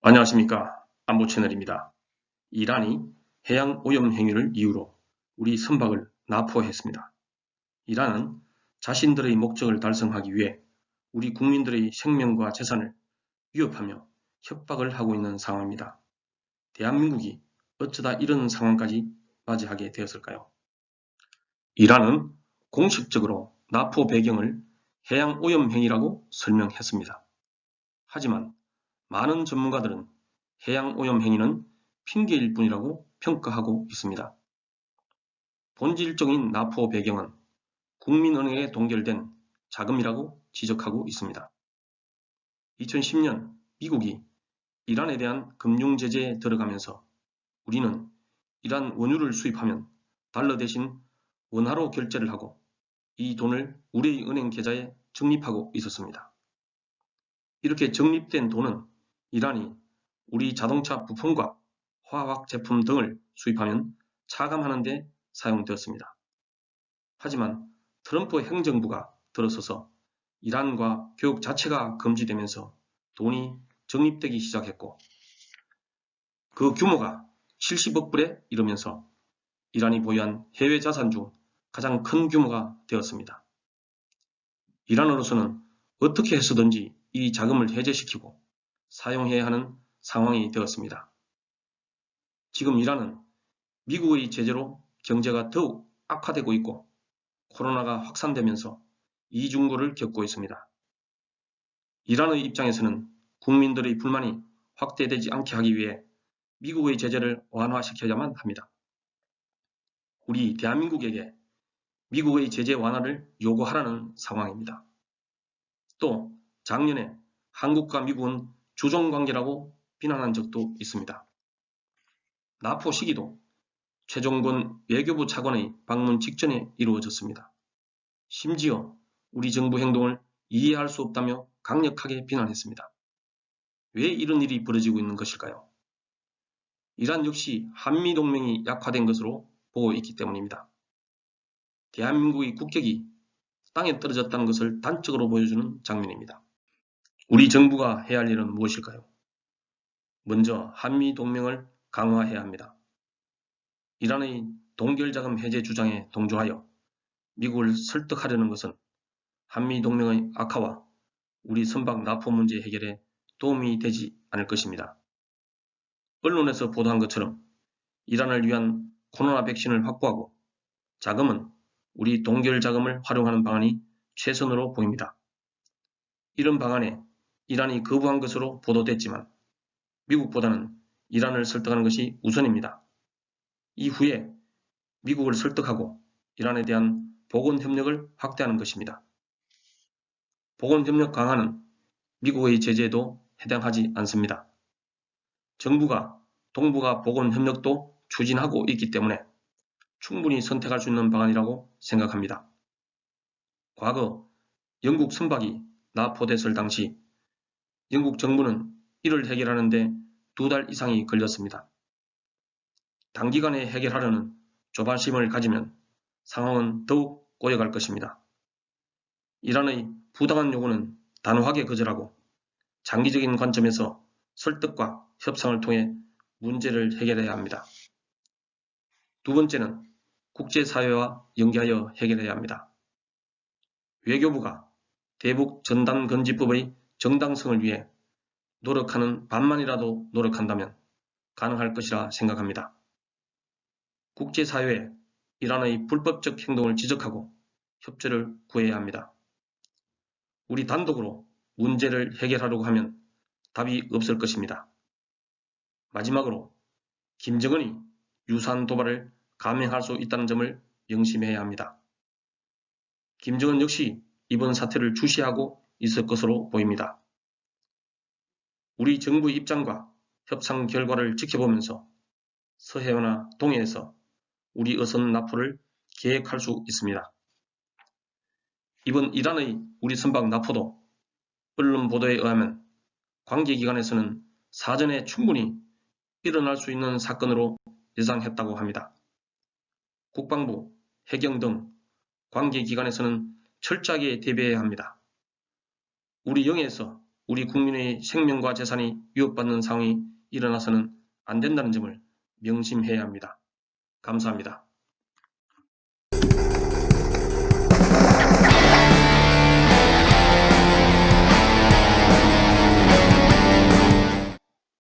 안녕하십니까. 안보채널입니다. 이란이 해양 오염 행위를 이유로 우리 선박을 납포했습니다. 이란은 자신들의 목적을 달성하기 위해 우리 국민들의 생명과 재산을 위협하며 협박을 하고 있는 상황입니다. 대한민국이 어쩌다 이런 상황까지 맞이하게 되었을까요? 이란은 공식적으로 납포 배경을 해양 오염 행위라고 설명했습니다. 하지만 많은 전문가들은 해양 오염 행위는 핑계일 뿐이라고 평가하고 있습니다. 본질적인 납포 배경은 국민은행에 동결된 자금이라고 지적하고 있습니다. 2010년 미국이 이란에 대한 금융 제재에 들어가면서 우리는 이란 원유를 수입하면 달러 대신 원화로 결제를 하고 이 돈을 우리의 은행 계좌에 적립하고 있었습니다. 이렇게 적립된 돈은 이란이 우리 자동차 부품과 화학 제품 등을 수입하면 차감하는 데 사용되었습니다. 하지만 트럼프 행정부가 들어서서 이란과 교육 자체가 금지되면서 돈이 적립되기 시작했고 그 규모가 70억 불에 이르면서 이란이 보유한 해외 자산 중 가장 큰 규모가 되었습니다. 이란으로서는 어떻게 해서든지 이 자금을 해제시키고 사용해야 하는 상황이 되었습니다. 지금 이란은 미국의 제재로 경제가 더욱 악화되고 있고 코로나가 확산되면서 이중고를 겪고 있습니다. 이란의 입장에서는 국민들의 불만이 확대되지 않게 하기 위해 미국의 제재를 완화시켜야만 합니다. 우리 대한민국에게 미국의 제재 완화를 요구하라는 상황입니다. 또 작년에 한국과 미국은 주종관계라고 비난한 적도 있습니다. 납포 시기도 최종건 외교부 차관의 방문 직전에 이루어졌습니다. 심지어 우리 정부 행동을 이해할 수 없다며 강력하게 비난했습니다. 왜 이런 일이 벌어지고 있는 것일까요? 이란 역시 한미동맹이 약화된 것으로 보고 있기 때문입니다. 대한민국의 국격이 땅에 떨어졌다는 것을 단적으로 보여주는 장면입니다. 우리 정부가 해야 할 일은 무엇일까요? 먼저 한미동맹을 강화해야 합니다. 이란의 동결자금 해제 주장에 동조하여 미국을 설득하려는 것은 한미동맹의 악화와 우리 선박 납포 문제 해결에 도움이 되지 않을 것입니다. 언론에서 보도한 것처럼 이란을 위한 코로나 백신을 확보하고 자금은 우리 동결 자금을 활용하는 방안이 최선으로 보입니다. 이런 방안에 이란이 거부한 것으로 보도됐지만 미국보다는 이란을 설득하는 것이 우선입니다. 이후에 미국을 설득하고 이란에 대한 보건협력을 확대하는 것입니다. 보건협력 강화는 미국의 제재에도 해당하지 않습니다. 정부가 동북아 보건협력도 추진하고 있기 때문에 충분히 선택할 수 있는 방안이라고 생각합니다. 과거 영국 선박이 납포됐을 당시 영국 정부는 이를 해결하는 데 2달 이상이 걸렸습니다. 단기간에 해결하려는 조바심을 가지면 상황은 더욱 꼬여갈 것입니다. 이란의 부당한 요구는 단호하게 거절하고 장기적인 관점에서 설득과 협상을 통해 문제를 해결해야 합니다. 두 번째는 국제사회와 연계하여 해결해야 합니다. 외교부가 대북 전단금지법의 정당성을 위해 노력하는 반만이라도 노력한다면 가능할 것이라 생각합니다. 국제사회에 이란의 불법적 행동을 지적하고 협조를 구해야 합니다. 우리 단독으로 문제를 해결하려고 하면 답이 없을 것입니다. 마지막으로 김정은이 유사한 도발을 감행할 수 있다는 점을 명심해야 합니다. 김정은 역시 이번 사태를 주시하고 있을 것으로 보입니다. 우리 정부의 입장과 협상 결과를 지켜보면서 서해나 동해에서 우리 어선 납포를 계획할 수 있습니다. 이번 이란의 우리 선박 납포도 언론 보도에 의하면 관계기관에서는 사전에 충분히 일어날 수 있는 사건으로 예상했다고 합니다. 국방부, 해경 등 관계기관에서는 철저하게 대비해야 합니다. 우리 영해에서 우리 국민의 생명과 재산이 위협받는 상황이 일어나서는 안 된다는 점을 명심해야 합니다. 감사합니다.